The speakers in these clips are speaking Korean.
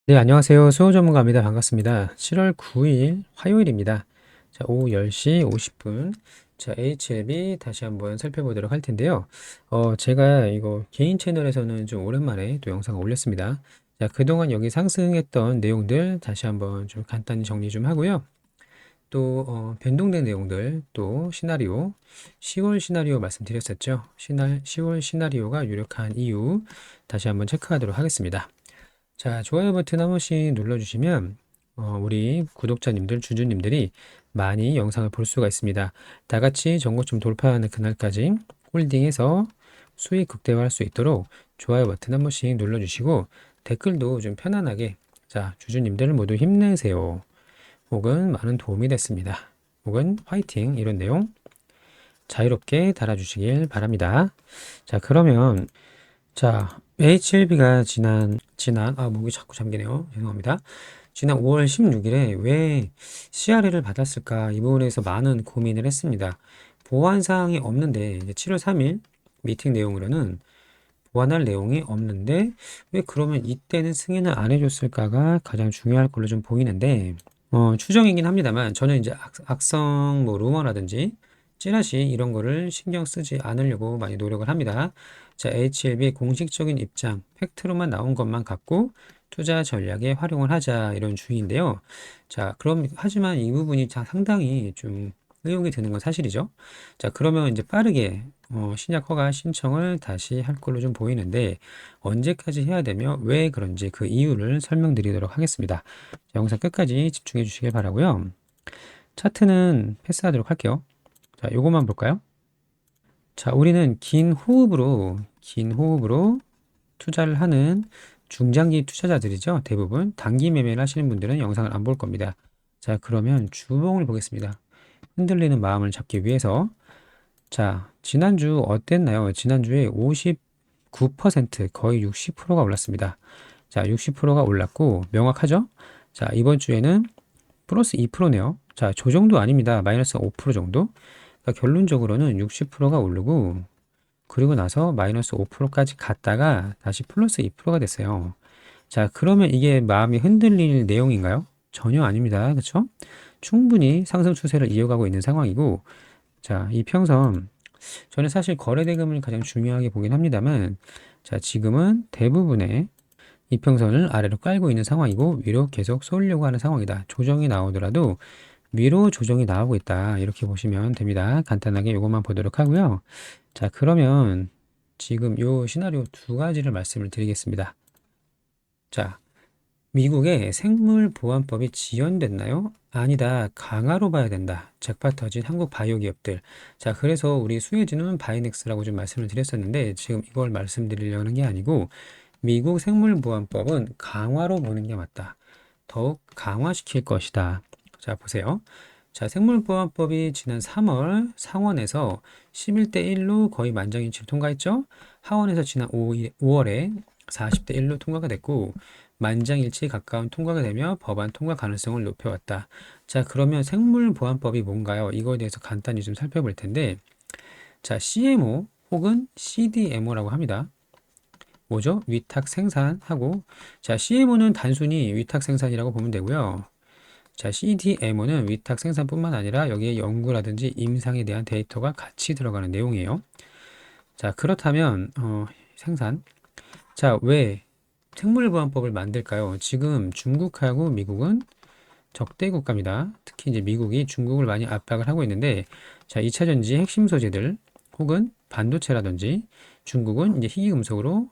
네, 안녕하세요. 수호 전문가입니다. 반갑습니다. 7월 9일 화요일입니다. 자, 오후 10시 50분. 자, HLB 다시 한번 살펴보도록 할 텐데요. 제가 이거 개인 채널에서는 좀 오랜만에 또 영상을 올렸습니다. 자, 그동안 여기 상승했던 내용들 다시 한번 좀 간단히 정리 좀 하고요. 또, 변동된 내용들, 또 시나리오, 10월 시나리오 말씀드렸었죠. 10월 시나리오가 유력한 이유 다시 한번 체크하도록 하겠습니다. 자, 좋아요 버튼 한 번씩 눌러주시면 우리 구독자님들, 주주님들이 많이 영상을 볼 수가 있습니다. 다 같이 전고점 돌파하는 그날까지 홀딩해서 수익 극대화할 수 있도록 좋아요 버튼 한 번씩 눌러주시고 댓글도 좀 편안하게 자, 주주님들 모두 힘내세요. 혹은 많은 도움이 됐습니다. 혹은 화이팅 이런 내용 자유롭게 달아주시길 바랍니다. 자, 그러면 자, HLB가 목이 자꾸 잠기네요. 죄송합니다. 지난 5월 16일에 왜 CRL을 받았을까? 이 부분에서 많은 고민을 했습니다. 보완 사항이 없는데, 이제 7월 3일 미팅 내용으로는 보완할 내용이 없는데, 왜 그러면 이때는 승인을 안 해줬을까가 가장 중요할 걸로 좀 보이는데, 추정이긴 합니다만, 저는 이제 악성 뭐 루머라든지, 찌라시 이런 거를 신경 쓰지 않으려고 많이 노력을 합니다. 자, HLB 공식적인 입장, 팩트로만 나온 것만 갖고 투자 전략에 활용을 하자 이런 주의인데요. 자, 그럼 하지만 이 부분이 상당히 좀 의혹이 드는 건 사실이죠. 자, 그러면 이제 빠르게 신약 허가 신청을 다시 할 걸로 좀 보이는데 언제까지 해야 되며 왜 그런지 그 이유를 설명드리도록 하겠습니다. 자, 영상 끝까지 집중해 주시길 바라고요. 차트는 패스하도록 할게요. 자, 요것만 볼까요? 자, 우리는 긴 호흡으로 투자를 하는 중장기 투자자들이죠. 대부분 단기 매매를 하시는 분들은 영상을 안 볼 겁니다. 자, 그러면 주봉을 보겠습니다. 흔들리는 마음을 잡기 위해서 자, 지난주 어땠나요? 지난주에 59% 거의 60%가 올랐습니다. 자, 60%가 올랐고 명확하죠? 자, 이번 주에는 플러스 2%네요. 자, 조정도 아닙니다. 마이너스 5% 정도. 그러니까 결론적으로는 60%가 오르고 그리고 나서 마이너스 5%까지 갔다가 다시 플러스 2%가 됐어요. 자, 그러면 이게 마음이 흔들릴 내용인가요? 전혀 아닙니다. 그렇죠? 충분히 상승 추세를 이어가고 있는 상황이고 자, 이 평선 저는 사실 거래 대금을 가장 중요하게 보긴 합니다만 자, 지금은 대부분의 이평선을 아래로 깔고 있는 상황이고 위로 계속 쏠려고 하는 상황이다. 조정이 나오더라도 위로 조정이 나오고 있다. 이렇게 보시면 됩니다. 간단하게 이것만 보도록 하고요. 자, 그러면 지금 요 시나리오 두 가지를 말씀을 드리겠습니다. 자, 미국의 생물보안법이 지연됐나요? 아니다. 강화로 봐야 된다. 잭팟 터진 한국 바이오 기업들. 자, 그래서 우리 수혜진은 바이넥스라고 좀 말씀을 드렸었는데 지금 이걸 말씀드리려는 게 아니고 미국 생물보안법은 강화로 보는 게 맞다. 더욱 강화시킬 것이다. 자, 보세요. 자, 생물보안법이 지난 3월 상원에서 11대 1로 거의 만장일치로 통과했죠? 하원에서 지난 5월에 40대 1로 통과가 됐고 만장일치에 가까운 통과가 되며 법안 통과 가능성을 높여왔다. 자, 그러면 생물보안법이 뭔가요? 이거에 대해서 간단히 좀 살펴볼 텐데 자, CMO 혹은 CDMO라고 합니다. 뭐죠? 위탁 생산하고 자, CMO는 단순히 위탁 생산이라고 보면 되고요. 자, CDMO는 위탁 생산뿐만 아니라 여기에 연구라든지 임상에 대한 데이터가 같이 들어가는 내용이에요. 자, 그렇다면 생산. 자, 왜 생물보안법을 만들까요? 지금 중국하고 미국은 적대 국가입니다. 특히 이제 미국이 중국을 많이 압박을 하고 있는데 자, 2차 전지 핵심 소재들 혹은 반도체라든지 중국은 이제 희귀금속으로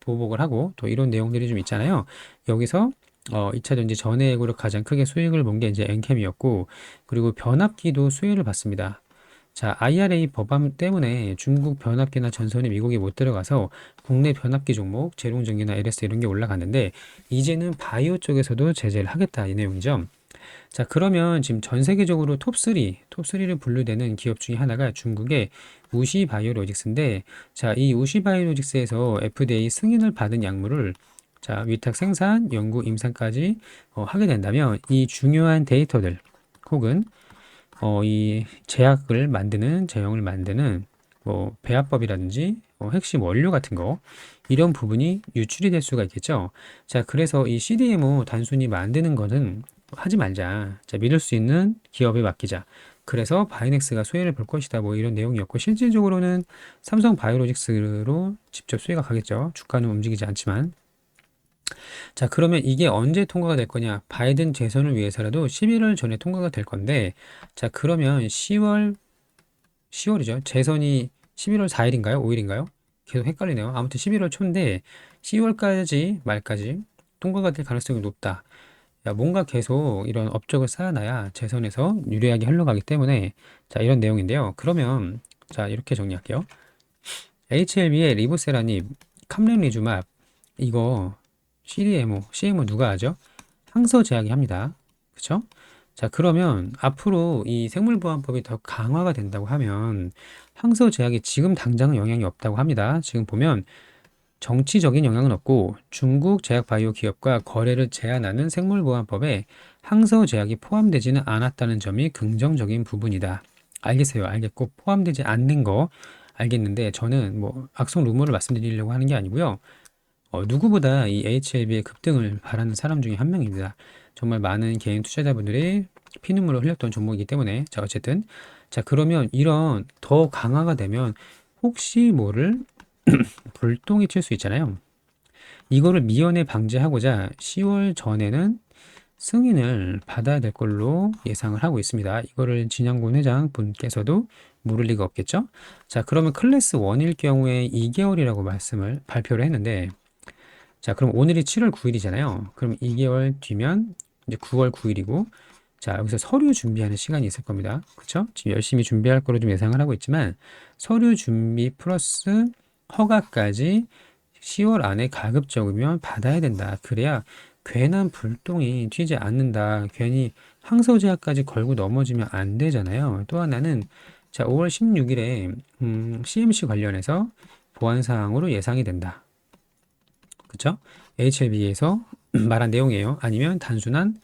보복을 하고 또 이런 내용들이 좀 있잖아요. 여기서 2차 전지 전해액으로 가장 크게 수익을 본 게 이제 엔캠이었고 그리고 변압기도 수혜를 받습니다. 자, IRA 법안 때문에 중국 변압기나 전선에 미국이 못 들어가서 국내 변압기 종목, 재롱전기나 LS 이런 게 올라갔는데 이제는 바이오 쪽에서도 제재를 하겠다 이 내용이죠. 자, 그러면 지금 전 세계적으로 톱3를 분류되는 기업 중에 하나가 중국의 우시바이오로직스인데 자, 이 우시바이오로직스에서 FDA 승인을 받은 약물을 자, 위탁 생산, 연구, 임상까지 하게 된다면 이 중요한 데이터들 혹은 이 제형을 만드는 뭐 배합법이라든지 핵심 원료 같은 거 이런 부분이 유출이 될 수가 있겠죠. 자, 그래서 이 CDMO 단순히 만드는 거는 하지 말자. 자, 믿을 수 있는 기업에 맡기자. 그래서 바이넥스가 수혜를 볼 것이다. 뭐 이런 내용이었고 실질적으로는 삼성 바이오로직스로 직접 수혜가 가겠죠. 주가는 움직이지 않지만. 자, 그러면 이게 언제 통과가 될 거냐? 바이든 재선을 위해서라도 11월 전에 통과가 될 건데, 자, 그러면 10월이죠. 재선이 11월 4일인가요? 5일인가요? 계속 헷갈리네요. 아무튼 11월 초인데 10월까지 말까지 통과가 될 가능성이 높다. 야, 뭔가 계속 이런 업적을 쌓아놔야 재선에서 유리하게 흘러가기 때문에 자, 이런 내용인데요. 그러면 자, 이렇게 정리할게요. HLB의 리보세라닙, 캄렌리주맙 이거 CMO 누가 하죠? 항서제약이 합니다. 그쵸? 자, 그러면 앞으로 이 생물보안법이 더 강화가 된다고 하면 항서제약이 지금 당장은 영향이 없다고 합니다. 지금 보면 정치적인 영향은 없고 중국 제약 바이오 기업과 거래를 제한하는 생물보안법에 항서제약이 포함되지는 않았다는 점이 긍정적인 부분이다. 알겠어요. 알겠고 포함되지 않는 거 알겠는데 저는 뭐 악성 루머를 말씀드리려고 하는 게 아니고요. 누구보다 이 HLB의 급등을 바라는 사람 중에 한 명입니다. 정말 많은 개인 투자자분들이 피눈물을 흘렸던 종목이기 때문에 자 어쨌든 자 그러면 이런 더 강화가 되면 혹시 모를 불똥이 튈 수 있잖아요. 이거를 미연에 방지하고자 10월 전에는 승인을 받아야 될 걸로 예상을 하고 있습니다. 이거를 진양군 회장 분께서도 모를 리가 없겠죠? 자, 그러면 클래스 1일 경우에 2개월이라고 말씀을 발표를 했는데 자, 그럼 오늘이 7월 9일이잖아요. 그럼 2개월 뒤면 이제 9월 9일이고, 자, 여기서 서류 준비하는 시간이 있을 겁니다. 그쵸? 지금 열심히 준비할 거로 좀 예상을 하고 있지만, 서류 준비 플러스 허가까지 10월 안에 가급적이면 받아야 된다. 그래야 괜한 불똥이 튀지 않는다. 괜히 항소제약까지 걸고 넘어지면 안 되잖아요. 또 하나는, 자, 5월 16일에, CMC 관련해서 보안사항으로 예상이 된다. 그쵸? HLB에서 말한 내용이에요. 아니면 단순한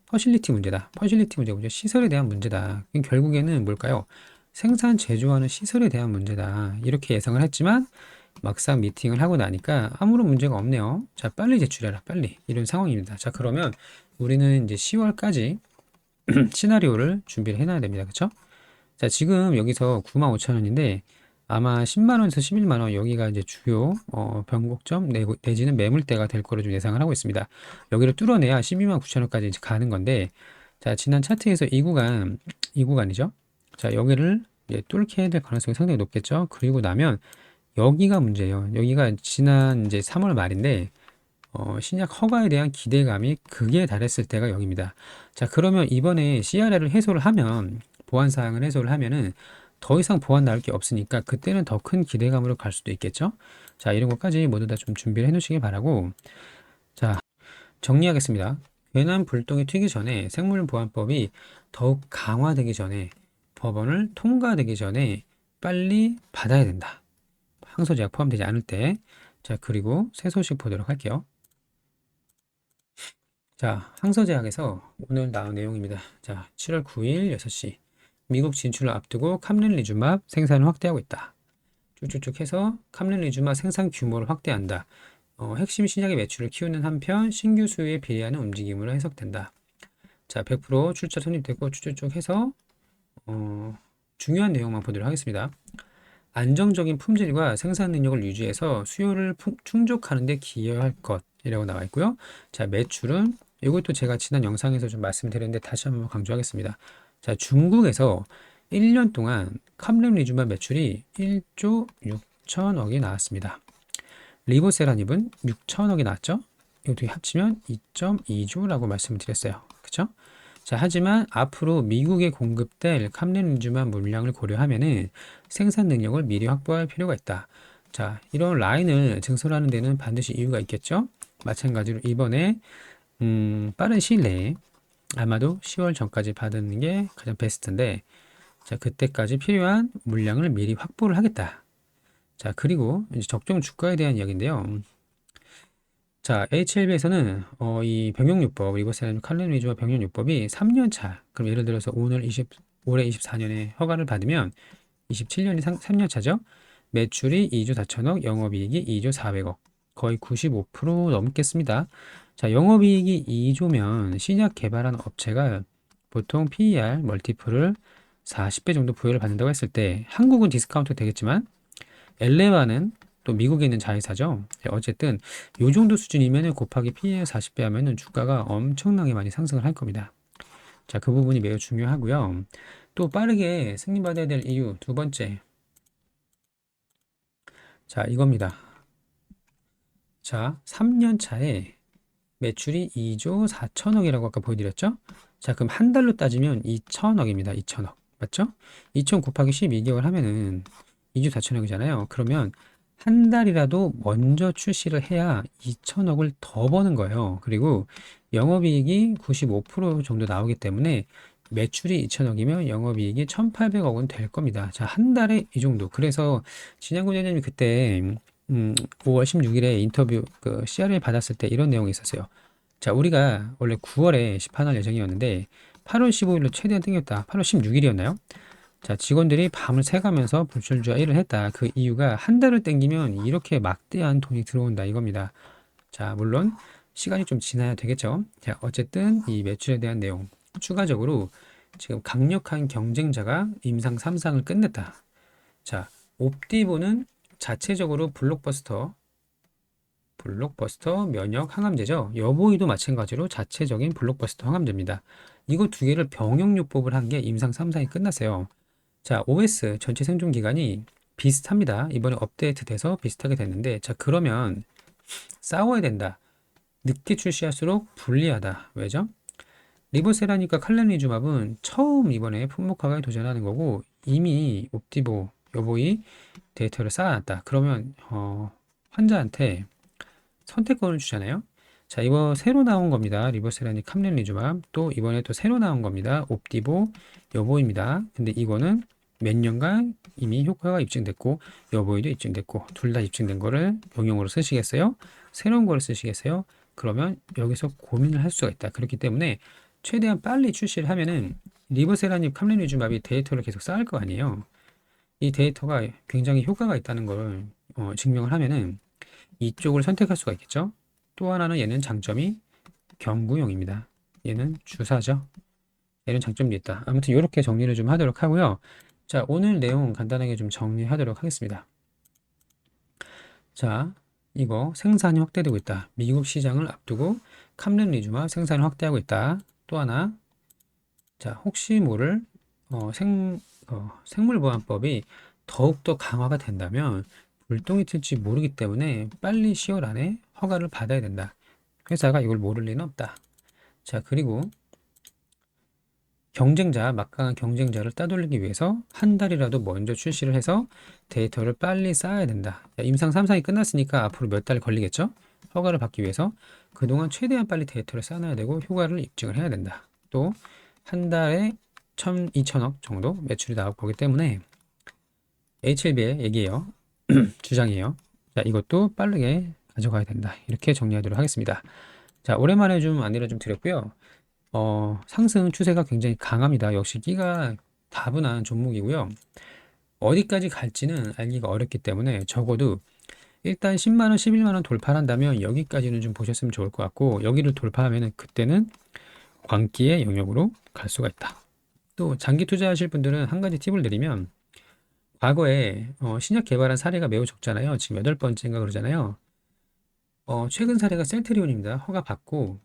퍼실리티 문제다. 퍼실리티 문제가 뭐죠? 시설에 대한 문제다. 결국에는 뭘까요? 생산 제조하는 시설에 대한 문제다. 이렇게 예상을 했지만 막상 미팅을 하고 나니까 아무런 문제가 없네요. 자, 빨리 제출해라. 빨리. 이런 상황입니다. 자, 그러면 우리는 이제 10월까지 시나리오를 준비를 해놔야 됩니다. 그쵸? 자, 지금 여기서 95,000원인데 아마 10만 원에서 11만 원 여기가 이제 주요 변곡점 내지는 매물대가 될 거로 좀 예상을 하고 있습니다. 여기를 뚫어내야 12만 9천 원까지 이제 가는 건데 자, 지난 차트에서 이 구간이죠. 자, 여기를 이제 뚫게 될 가능성이 상당히 높겠죠. 그리고 나면 여기가 문제예요. 여기가 지난 이제 3월 말인데 신약 허가에 대한 기대감이 극에 달했을 때가 여기입니다. 자, 그러면 이번에 CRL을 해소를 하면 보안 사항을 해소를 하면은 더 이상 보안 나올 게 없으니까 그때는 더 큰 기대감으로 갈 수도 있겠죠. 자, 이런 것까지 모두 다 좀 준비를 해 놓으시기 바라고. 자, 정리하겠습니다. 괜한 불똥이 튀기 전에 생물보안법이 더욱 강화되기 전에 법원을 통과되기 전에 빨리 받아야 된다. 항소제약 포함되지 않을 때. 자, 그리고 새 소식 보도록 할게요. 자, 항서제약에서 오늘 나온 내용입니다. 자, 7월 9일 6시 미국 진출을 앞두고 캄렌리주맙 생산을 확대하고 있다. 쭉쭉쭉 해서 캄렌리주맙 생산 규모를 확대한다. 핵심 신약의 매출을 키우는 한편 신규 수요에 비례하는 움직임으로 해석된다. 자, 100% 출처 성립되고 쭉쭉쭉 해서 중요한 내용만 보도록 하겠습니다. 안정적인 품질과 생산 능력을 유지해서 수요를 충족하는 데 기여할 것이라고 나와 있고요. 자, 매출은 이것도 제가 지난 영상에서 좀 말씀드렸는데 다시 한번 강조하겠습니다. 자, 중국에서 1년 동안 캄렌리주맙 매출이 1조 6천억이 나왔습니다. 리보세라닙은 6천억이 나왔죠? 이것도 합치면 2.2조라고 말씀을 드렸어요. 그쵸? 자, 하지만 앞으로 미국에 공급될 캄렌리주맙 물량을 고려하면은 생산 능력을 미리 확보할 필요가 있다. 자, 이런 라인을 증설하는 데는 반드시 이유가 있겠죠? 마찬가지로 이번에 빠른 시일 내에 아마도 10월 전까지 받는 게 가장 베스트인데 자, 그때까지 필요한 물량을 미리 확보를 하겠다. 자, 그리고 이제 적정 주가에 대한 이야기인데요. 자, HLB에서는 이 병용요법, 리버사라늄 칼렌위주와 병용요법이 3년 차, 그럼 예를 들어서 올해 24년에 허가를 받으면 27년이 3년 차죠. 매출이 2조 4천억, 영업이익이 2조 400억. 거의 95% 넘겠습니다. 자, 영업이익이 2조면 신약 개발한 업체가 보통 PER 멀티플을 40배 정도 부여를 받는다고 했을 때 한국은 디스카운트 되겠지만 엘레바는 또 미국에 있는 자회사죠. 어쨌든 요 정도 수준이면 곱하기 PER 40배 하면은 주가가 엄청나게 많이 상승을 할 겁니다. 자, 그 부분이 매우 중요하고요. 또 빠르게 승인받아야 될 이유 두 번째. 자, 이겁니다. 자, 3년 차에 매출이 2조 4천억이라고 아까 보여드렸죠? 자, 그럼 한 달로 따지면 2천억입니다. 2천억. 맞죠? 2천 곱하기 12개월 하면은 2조 4천억이잖아요. 그러면 한 달이라도 먼저 출시를 해야 2천억을 더 버는 거예요. 그리고 영업이익이 95% 정도 나오기 때문에 매출이 2천억이면 영업이익이 1,800억은 될 겁니다. 자, 한 달에 이 정도. 그래서 진양구 대장님이 그때 5월 16일에 인터뷰 그 CR을 받았을 때 이런 내용이 있었어요. 자, 우리가 원래 9월에 시판할 예정이었는데 8월 15일로 최대한 땡겼다. 8월 16일이었나요? 자, 직원들이 밤을 새가면서 불철주야 일을 했다. 그 이유가 한 달을 땡기면 이렇게 막대한 돈이 들어온다 이겁니다. 자, 물론 시간이 좀 지나야 되겠죠. 자, 어쨌든 이 매출에 대한 내용. 추가적으로 지금 강력한 경쟁자가 임상 3상을 끝냈다. 자, 옵디보는 자체적으로 블록버스터 면역 항암제죠. 여보이도 마찬가지로 자체적인 블록버스터 항암제입니다. 이거 두 개를 병역요법을 한 게 임상 3상이 끝났어요. 자, OS 전체 생존 기간이 비슷합니다. 이번에 업데이트 돼서 비슷하게 됐는데, 자, 그러면 싸워야 된다. 늦게 출시할수록 불리하다. 왜죠? 리보세라니까 칼렌리주맙은 처음 이번에 품목화에 도전하는 거고 이미 옵디보, 여보이 데이터를 쌓아놨다. 그러면 환자한테 선택권을 주잖아요. 자, 이거 새로 나온 겁니다. 리보세라니 캄렌리주맙. 또 이번에 또 새로 나온 겁니다. 옵디보, 여보입니다. 근데 이거는 몇 년간 이미 효과가 입증됐고 여보이도 입증됐고 둘 다 입증된 거를 병용으로 쓰시겠어요? 새로운 거를 쓰시겠어요? 그러면 여기서 고민을 할 수가 있다. 그렇기 때문에 최대한 빨리 출시를 하면은 리보세라님 캄렌리주맙이 데이터를 계속 쌓을 거 아니에요. 이 데이터가 굉장히 효과가 있다는 걸 증명을 하면은 이쪽을 선택할 수가 있겠죠. 또 하나는 얘는 장점이 경구용입니다. 얘는 주사죠. 얘는 장점도 있다. 아무튼 이렇게 정리를 좀 하도록 하고요. 자, 오늘 내용 간단하게 좀 정리하도록 하겠습니다. 자, 이거 생산이 확대되고 있다. 미국 시장을 앞두고 캄렌리주마 생산을 확대하고 있다. 또 하나, 자, 혹시 모를 생물보안법이 더욱더 강화가 된다면 불똥이 튈지 모르기 때문에 빨리 10월 안에 허가를 받아야 된다. 회사가 이걸 모를 리는 없다. 자, 그리고 막강한 경쟁자를 따돌리기 위해서 한 달이라도 먼저 출시를 해서 데이터를 빨리 쌓아야 된다. 자, 임상 3상이 끝났으니까 앞으로 몇 달 걸리겠죠? 허가를 받기 위해서 그동안 최대한 빨리 데이터를 쌓아놔야 되고 효과를 입증을 해야 된다. 또 한 달에 2천억 정도 매출이 나올 거기 때문에 HLB의 얘기예요. 주장이에요. 자, 이것도 빠르게 가져가야 된다. 이렇게 정리하도록 하겠습니다. 자, 오랜만에 좀 안내를 좀 드렸고요. 상승 추세가 굉장히 강합니다. 역시 끼가 다분한 종목이고요. 어디까지 갈지는 알기가 어렵기 때문에 적어도 일단 10만원, 11만원 돌파를 한다면 여기까지는 좀 보셨으면 좋을 것 같고 여기를 돌파하면 그때는 광기의 영역으로 갈 수가 있다. 또 장기 투자하실 분들은 한 가지 팁을 드리면 과거에 신약 개발한 사례가 매우 적잖아요. 지금 8번째인가 그러잖아요. 최근 사례가 셀트리온입니다. 허가 받고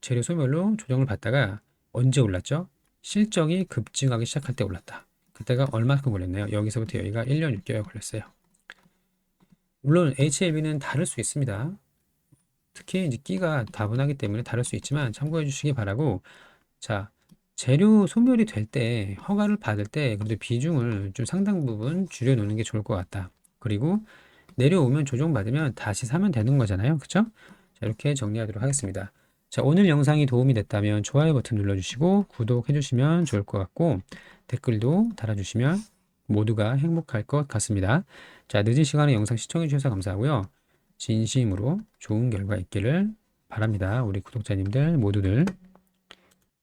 재료 소멸로 조정을 받다가 언제 올랐죠? 실적이 급증하기 시작할 때 올랐다. 그때가 얼마큼 걸렸나요? 여기서부터 여기가 1년 6개월 걸렸어요. 물론 HLB는 다를 수 있습니다. 특히 이제 끼가 다분하기 때문에 다를 수 있지만 참고해 주시기 바라고. 자, 재료 소멸이 될 때 허가를 받을 때 그래도 비중을 좀 상당 부분 줄여 놓는 게 좋을 것 같다. 그리고 내려오면 조정받으면 다시 사면 되는 거잖아요. 그쵸? 자, 이렇게 정리하도록 하겠습니다. 자, 오늘 영상이 도움이 됐다면 좋아요 버튼 눌러주시고 구독해 주시면 좋을 것 같고 댓글도 달아주시면 모두가 행복할 것 같습니다. 자, 늦은 시간에 영상 시청해 주셔서 감사하고요. 진심으로 좋은 결과 있기를 바랍니다. 우리 구독자님들 모두들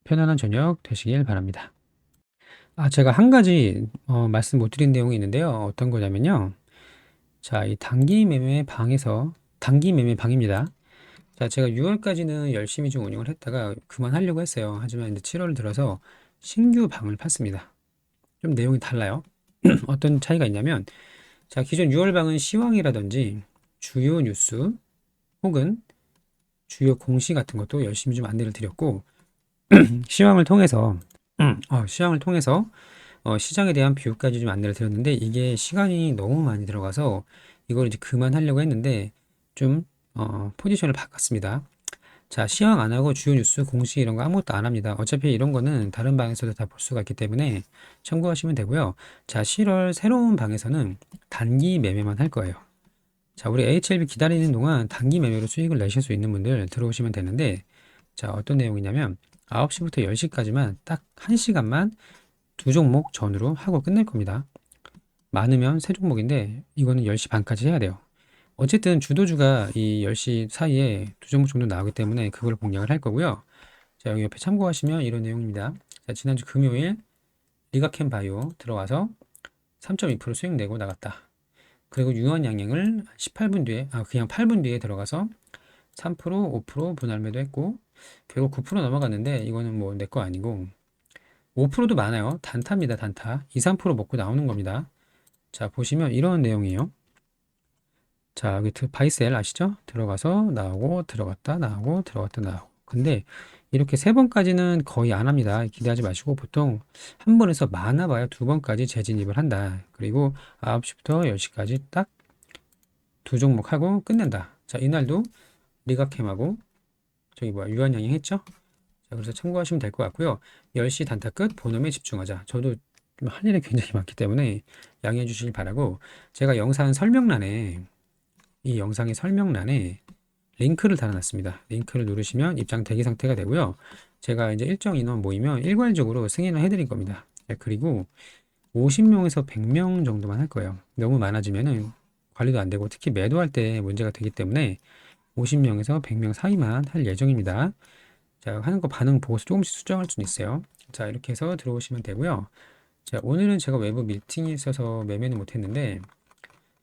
편안한 저녁 되시길 바랍니다. 제가 한 가지 말씀 못 드린 내용이 있는데요. 어떤 거냐면요. 자, 이 단기 매매 방입니다. 자, 제가 6월까지는 열심히 좀 운영을 했다가 그만하려고 했어요. 하지만 이제 7월 들어서 신규 방을 팠습니다. 좀 내용이 달라요. 어떤 차이가 있냐면, 자, 기존 6월 방은 시황이라든지 주요 뉴스 혹은 주요 공시 같은 것도 열심히 좀 안내를 드렸고, 시황을 통해서, 시황을 통해서 시장에 대한 비유까지 좀 안내를 드렸는데, 이게 시간이 너무 많이 들어가서 이걸 이제 그만하려고 했는데, 좀 포지션을 바꿨습니다. 자, 시황 안 하고 주요 뉴스, 공시 이런 거 아무것도 안 합니다. 어차피 이런 거는 다른 방에서도 다 볼 수가 있기 때문에 참고하시면 되고요. 자, 7월 새로운 방에서는 단기 매매만 할 거예요. 자, 우리 HLB 기다리는 동안 단기 매매로 수익을 내실 수 있는 분들 들어오시면 되는데, 자, 어떤 내용이냐면 9시부터 10시까지만 딱 1시간만 두 종목 전후로 하고 끝낼 겁니다. 많으면 세 종목인데 이거는 10시 반까지 해야 돼요. 어쨌든 주도주가 이 10시 사이에 두 종목 정도 나오기 때문에 그걸 공략을 할 거고요. 자, 여기 옆에 참고하시면 이런 내용입니다. 자, 지난주 금요일 리가캠 바이오 들어와서 3.2% 수익 내고 나갔다. 그리고 유한 양행을 18분 뒤에, 그냥 8분 뒤에 들어가서 3%, 5% 분할 매도했고, 결국 9% 넘어갔는데, 이거는 뭐 내 거 아니고, 5%도 많아요. 단타입니다, 단타. 2, 3% 먹고 나오는 겁니다. 자, 보시면 이런 내용이에요. 자, 여기 바이셀 아시죠? 들어가서 나오고, 들어갔다, 나오고, 들어갔다, 나오고. 근데 이렇게 세 번까지는 거의 안 합니다. 기대하지 마시고, 보통 한 번에서 많아봐야 두 번까지 재진입을 한다. 그리고 9시부터 10시까지 딱 두 종목 하고 끝낸다. 자, 이날도 리가캠하고 저기 뭐야 유한양행 했죠? 자, 그래서 참고하시면 될 것 같고요. 10시 단타 끝 본업에 집중하자. 저도 좀 할 일이 굉장히 많기 때문에 양해해 주시길 바라고, 제가 영상 설명란에 이 영상의 설명란에 링크를 달아놨습니다. 링크를 누르시면 입장 대기 상태가 되고요. 제가 이제 일정 인원 모이면 일괄적으로 승인을 해드릴 겁니다. 그리고 50명에서 100명 정도만 할 거예요. 너무 많아지면은 관리도 안 되고 특히 매도할 때 문제가 되기 때문에 50명에서 100명 사이만 할 예정입니다. 자, 하는 거 반응 보고서 조금씩 수정할 수는 있어요. 자, 이렇게 해서 들어오시면 되고요. 자, 오늘은 제가 외부 미팅이 있어서 매매는 못했는데,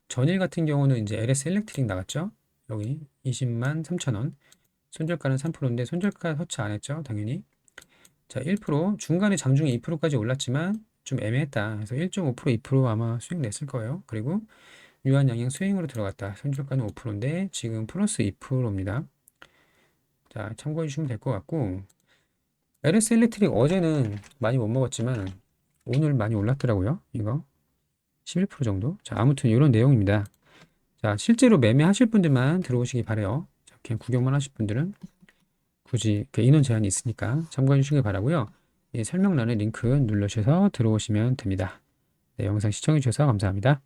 전일 같은 경우는 이제 LS 일렉트릭 나갔죠? 여기 20만 3천원. 손절가는 3%인데 손절가 터치 안 했죠? 당연히. 자, 1%, 중간에 장중에 2%까지 올랐지만 좀 애매했다. 그래서 1.5%, 2% 아마 수익 냈을 거예요. 그리고 유한양행 스윙으로 들어갔다. 손절가는 5%인데 지금 플러스 2%입니다. 자, 참고해 주시면 될 것 같고, LS 일렉트릭 어제는 많이 못 먹었지만 오늘 많이 올랐더라고요. 이거 11% 정도. 자, 아무튼 이런 내용입니다. 자, 실제로 매매하실 분들만 들어오시기 바래요. 자, 그냥 구경만 하실 분들은 굳이 그 인원 제한이 있으니까 참고해 주시기 바라고요. 이 설명란에 링크 눌러주셔서 들어오시면 됩니다. 네, 영상 시청해 주셔서 감사합니다.